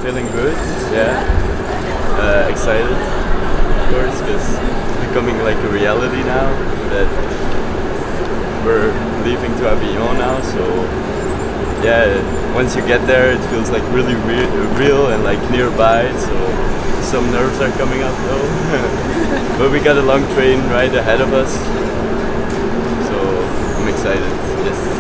Feeling good, yeah. Excited, of course, because it's becoming like a reality now that we're leaving to Avignon now. So yeah, once you get there, it feels like really real and like nearby. So some nerves are coming up though, but we got a long train ride ahead of us. So I'm excited. Yes.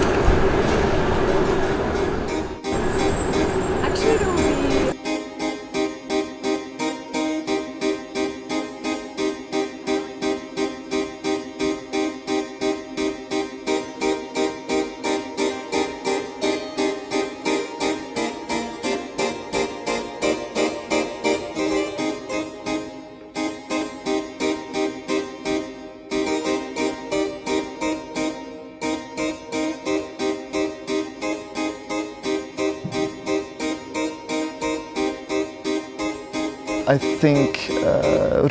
I think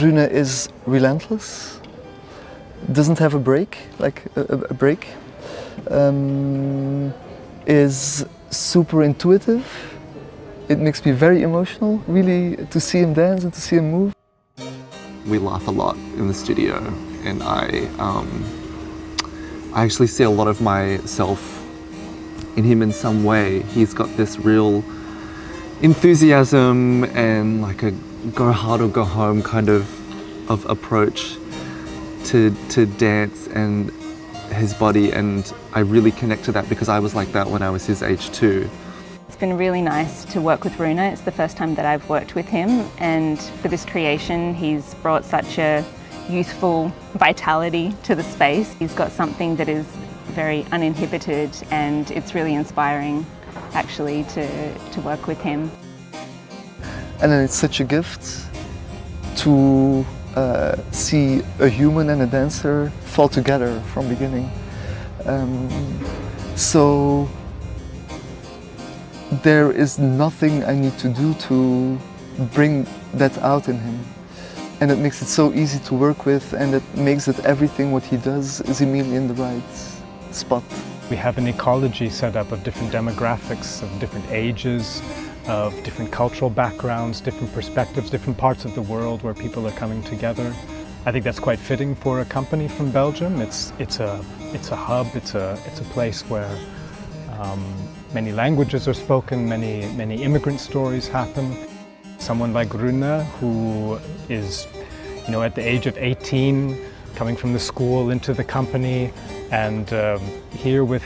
Rune is relentless, doesn't have a break, is super intuitive. It makes me very emotional, really, to see him dance and to see him move. We laugh a lot in the studio, and I actually see a lot of myself in him in some way. He's got this real enthusiasm and like a go hard or go home kind of approach to dance and his body, and I really connect to that because I was like that when I was his age too. It's been really nice to work with Rune. It's the first time that I've worked with him, and for this creation he's brought such a youthful vitality to the space. He's got something that is very uninhibited, and it's really inspiring actually to work with him. And then it's such a gift to see a human and a dancer fall together from beginning. So there is nothing I need to do to bring that out in him. And it makes it so easy to work with, and it makes it everything what he does is immediately in the right spot. We have an ecology set up of different demographics, of different ages, of different cultural backgrounds, different perspectives, different parts of the world where people are coming together. I think that's quite fitting for a company from Belgium. It's a hub. It's a place where many languages are spoken, many immigrant stories happen. Someone like Rune, who is, at the age of 18, coming from the school into the company, and here with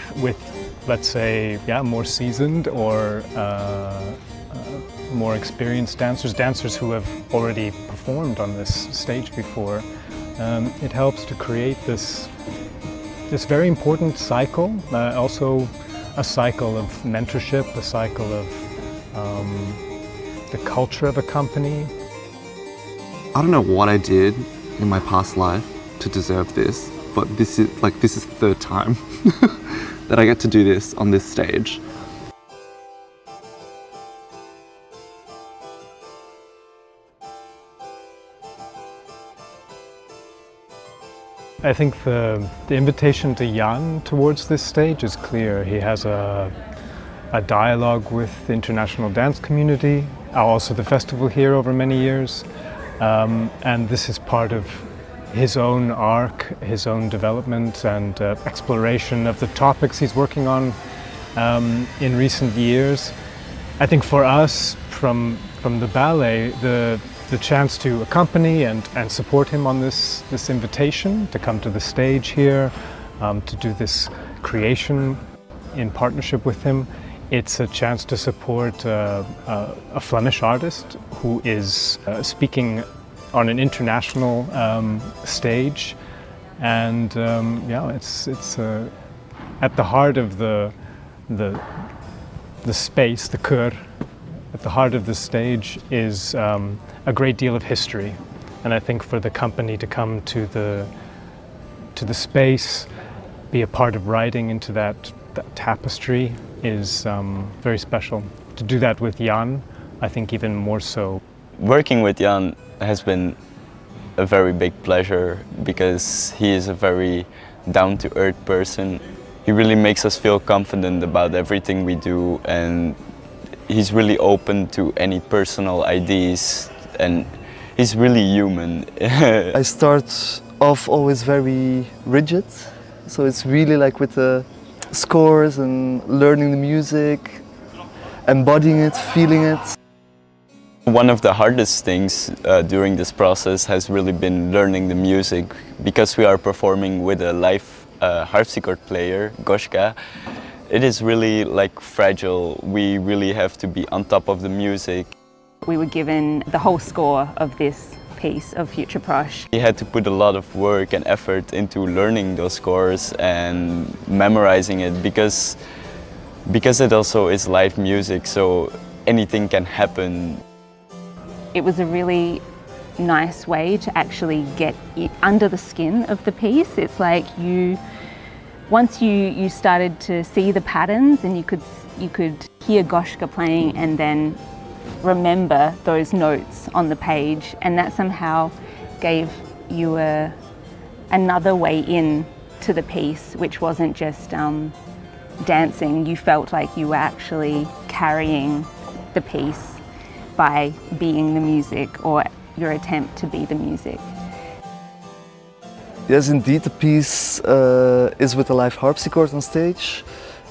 let's say, more seasoned or more experienced dancers who have already performed on this stage before. It helps to create this very important cycle, also a cycle of mentorship, a cycle of the culture of a company. I don't know what I did in my past life to deserve this, but this is the third time that I get to do this on this stage. I think the invitation to Jan towards this stage is clear. He has a dialogue with the international dance community, also the festival here over many years, and this is part of his own arc, his own development and exploration of the topics he's working on in recent years. I think for us, from the ballet, the chance to accompany and support him on this invitation to come to the stage here, to do this creation in partnership with him. It's a chance to support a Flemish artist who is speaking on an international stage, and it's at the heart of the space, the koor. At the heart of the stage is a great deal of history, and I think for the company to come to the space, be a part of writing into that tapestry is very special. To do that with Jan, I think even more so. Working with Jan has been a very big pleasure because he is a very down-to-earth person. He really makes us feel confident about everything we do, and he's really open to any personal ideas, and he's really human. I start off always very rigid, so it's really like with the scores and learning the music, embodying it, feeling it. One of the hardest things during this process has really been learning the music, because we are performing with a live harpsichord player, Goshka. It is really like fragile. We really have to be on top of the music. We were given the whole score of this piece of Future Proche. We had to put a lot of work and effort into learning those scores and memorizing it, because it also is live music, so anything can happen. It was a really nice way to actually get under the skin of the piece. It's like once you started to see the patterns, and you could hear Goshka playing and then remember those notes on the page, and that somehow gave you another way in to the piece, which wasn't just dancing. You felt like you were actually carrying the piece by being the music, or your attempt to be the music. Yes, indeed, the piece is with a live harpsichord on stage,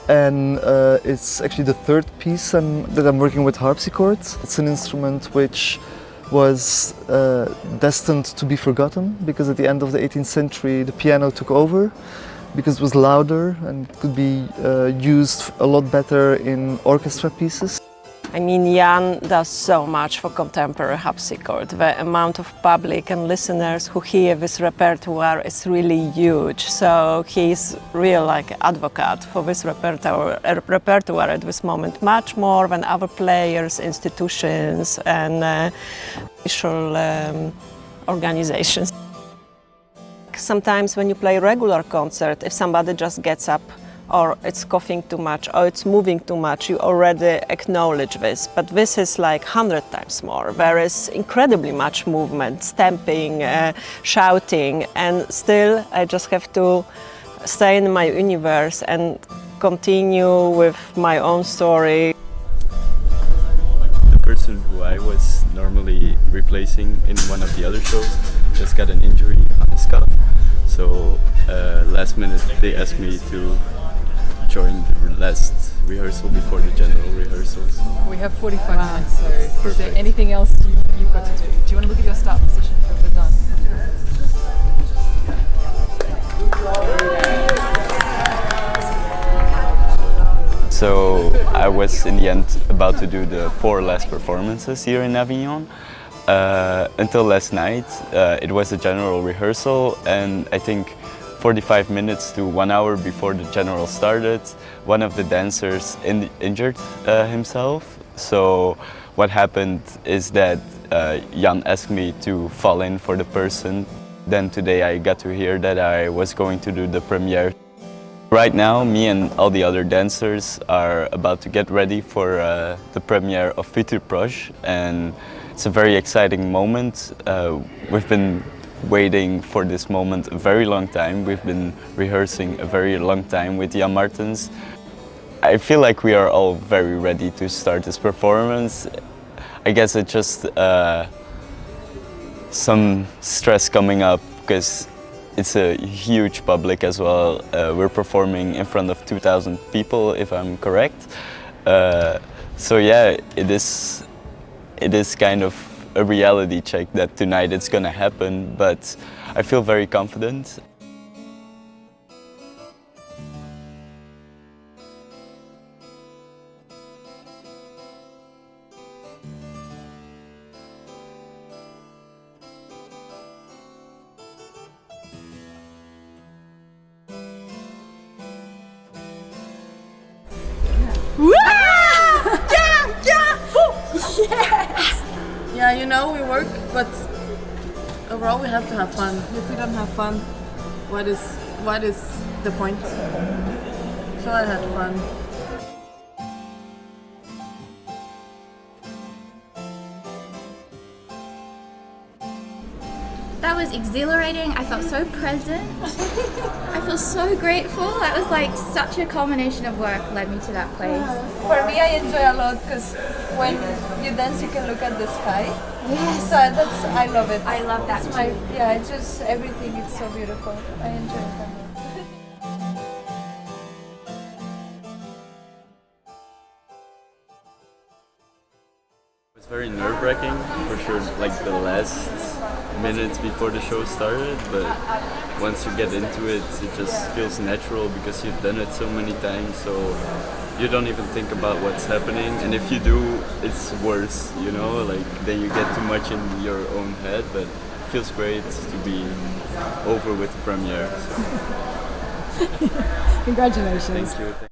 and it's actually the third piece that I'm working with harpsichord. It's an instrument which was destined to be forgotten, because at the end of the 18th century the piano took over, because it was louder and could be used a lot better in orchestra pieces. I mean, Jan does so much for contemporary harpsichord. The amount of public and listeners who hear this repertoire is really huge. So he's real like advocate for this repertoire at this moment, much more than other players, institutions and official organizations. Sometimes when you play regular concert, if somebody just gets up, or it's coughing too much, or it's moving too much, you already acknowledge this. But this is like 100 times more. There is incredibly much movement, stamping, shouting, and still I just have to stay in my universe and continue with my own story. The person who I was normally replacing in one of the other shows just got an injury on his cuff. So last minute they asked me to join the last rehearsal before the general rehearsals. We have 45 minutes, so is there anything else you've got to do? Do you want to look at your start position for the done? So I was in the end about to do the 4 last performances here in Avignon. Until last night, it was a general rehearsal, and I think 45 minutes to 1 hour before the general started, one of the dancers injured himself. So what happened is that Jan asked me to fall in for the person. Then today I got to hear that I was going to do the premiere. Right now, me and all the other dancers are about to get ready for the premiere of FUTUR PROCHE, and it's a very exciting moment. We've been waiting for this moment a very long time. We've been rehearsing a very long time with Jan Martens. I feel like we are all very ready to start this performance. I guess it's just some stress coming up, because it's a huge public as well. We're performing in front of 2,000 people, if I'm correct. So yeah, it is kind of a reality check that tonight it's gonna happen, but I feel very confident. Yeah, you know, we work, but overall we have to have fun. If we don't have fun, what is the point? So I had fun. That was exhilarating. I felt so present. I feel so grateful. That was like such a culmination of work led me to that place. For me, I enjoy a lot because when you dance, you can look at the sky. Yes. So I love it. I love that It's too. yeah, it's just everything. It's so beautiful. I enjoy it a lot. It's very nerve-wracking for sure, like the last minutes before the show started, but once you get into it, it just feels natural because you've done it so many times, so you don't even think about what's happening, and if you do, it's worse, you know, like then you get too much in your own head, but it feels great to be over with the premiere. So. Congratulations. Thank you.